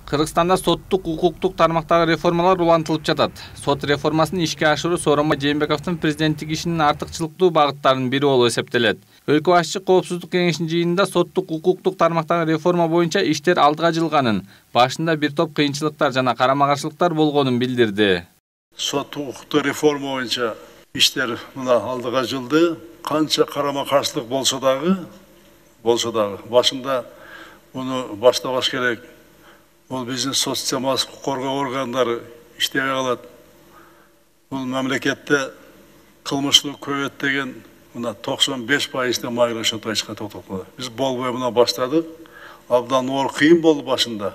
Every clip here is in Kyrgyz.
Кыргызстанда соттук укуктук тармактагы реформалар улантылып жатат. Сот реформасын ишке ашыруу Сооронбай Жээнбековдун президенттик ишинин артыкчылыктуу багыттарынын бири болуп эсептелет. Өлкө башчысы Коопсуздук кеңешинин жыйынында соттук укуктук тармактагы реформа боюнча иштер алдыга жылганын, башында бир топ кыйынчылыктар жана карама-каршылыктар болгонун билдирди. Соттук укуктук реформа боюнча иштер мына алдыга жылды. Канча карама-каршылык болсо дагы башында муну баштабаш керек. Бұл біздің сот системасы қорғау органдары іштебей қалады. Бұл мемлекетте қылмышлық көбейет деген мына 95% майграшат айшқа тоқтатылды. Біз болбой мына баштадық. Абдан ор қиын болды башында.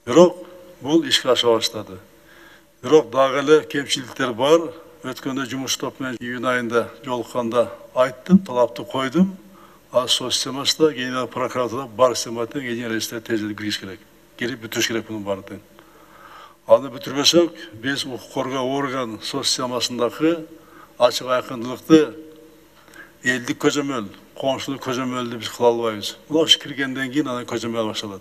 Бирок бұл ишке аша баштады. Бирок дагы эле кемчиликтер бар. Өткөндө жумуш топунан июнь айында жолукканда айттым, талапты койдум. Ал сот системасында генерал прокуратура бар систематына генералисттер тезирээк кириш керек. Gelip bütüş gerek bunun vardı. Anı bütürmesek, biz hukuk korgao organ sot sistemasındaki açık aykındılıkты eldik көзөмөл, komşuluk көзөмөлдү biz kıla albayız. Buna kirgenden keyin ana көзөмөл başladı.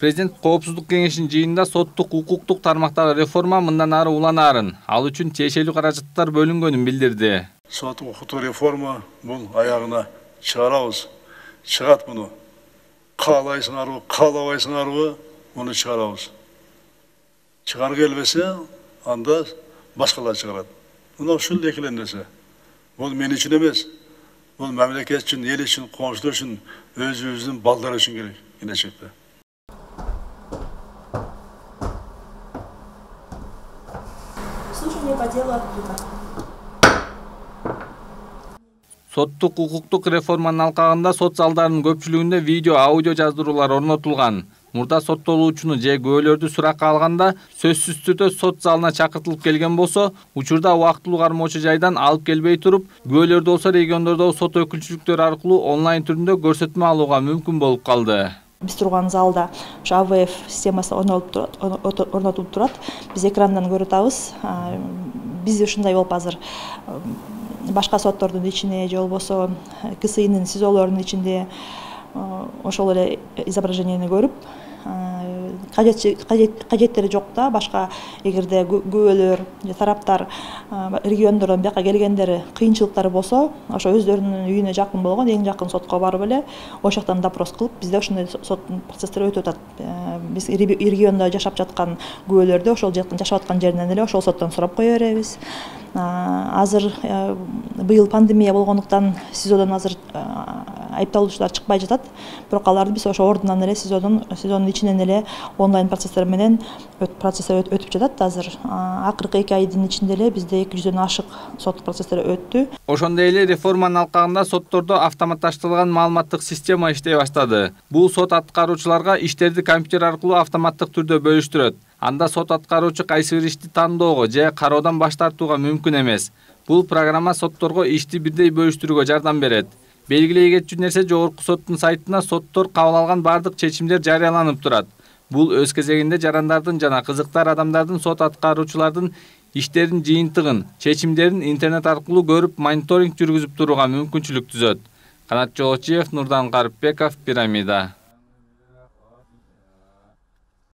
Президент Коопсуздук кеңешинин жыйынында соттук укуктук тармактагы реформа мындан ары уланаарын, ал үчүн тиешелүү каражаттар бөлүнгөнүн билдирди. Соттук укуктук реформа бул аягына чыгарабыз. Чыгат муну. Каалабайсыңарбы, onu çıkarabız. Çıkar gelmese anda başkalar çıkarad. Buna şul ekilenirse. Bu men için emes. Bu memleket için, el için, komşular için, özümüzün balları için gerek. Gelecekte. Слушание по делу открыто. Соттук укуктук реформанын алкагында сот залдарынын көпчүлүгүндө видео, аудио жаздыруулар орнотулган. Мурда соттолуучуну же күбөлөрдү суракка алганда сөзсүз түрдө сот залына чакыртылып келген болсо, учурда убактылуу кармоочу жайдан алып келбей туруп, күбөлөрдө болсо региондордогу сот өкүлчүлүктөрү аркылуу онлайн түрүндө көрсөтмө алууга мүмкүн болуп калды. Биз турган залда АВФ системасы орнотулуп турат. Биз экрандан көрүп атабыз. Биз ушундай болуп азыр башка соттордун ичине же болбосо КСИнин СИЗОлорунун ичинде ошол эле изображенияны көрүп, кажеттери жок да, башка эгерде күбөлөр же тараптар региондордон бияка келгендери кыйынчылыктары болсо, ошо өздөрүнүн үйүнө жакын болгон эң жакын сотко барып эле ошол жактан допрос кылып, бизде ошондой соттун процесстери өтүп атат. Биз региондо жашап жаткан күбөлөрдү ошол жашап аткан жеринен эле ошол соттон сурап кое беребиз. Азыр быйыл пандемия болгондуктан СИЗОдон азыр айыпталуучулар чыкпай жатат. Бирок аларды биз ошо ордунан эле СИЗОнун ичинен эле онлайн процесстер менен өтүп жатат. Азыр акыркы 2 айдын ичинде эле бизде 200дөн ашык сот процесстери өттү. Ошондой эле реформанын алкагында соттордо автоматташтырылган маалыматтык система иштей баштады. Бул сот аткаруучуларга иштерди компьютер аркылуу автоматтык түрдө бөлүштүрөт. Анда сот аткаруучу кайсы бир ишти тандоого же кароодон баш тартууга мүмкүн эмес. Бул программа сотторго ишти бирдей бөлүштүрүүгө жардам берет. Белгилей кетчү нерсе, жогорку соттун сайтына соттор кабыл алган бардык чечимдер жарыяланып турат. Бул өз кезегинде жарандардын жана кызыктар адамдардын сот аткаруучулардын иштерин жыйынтыгын, чечимдерин интернет аркылуу көрүп, мониторинг жүргүзүп турууга мүмкүнчүлүк түзөт. Канат Жолочиев, Нурдан Карыпбеков, Пирамида.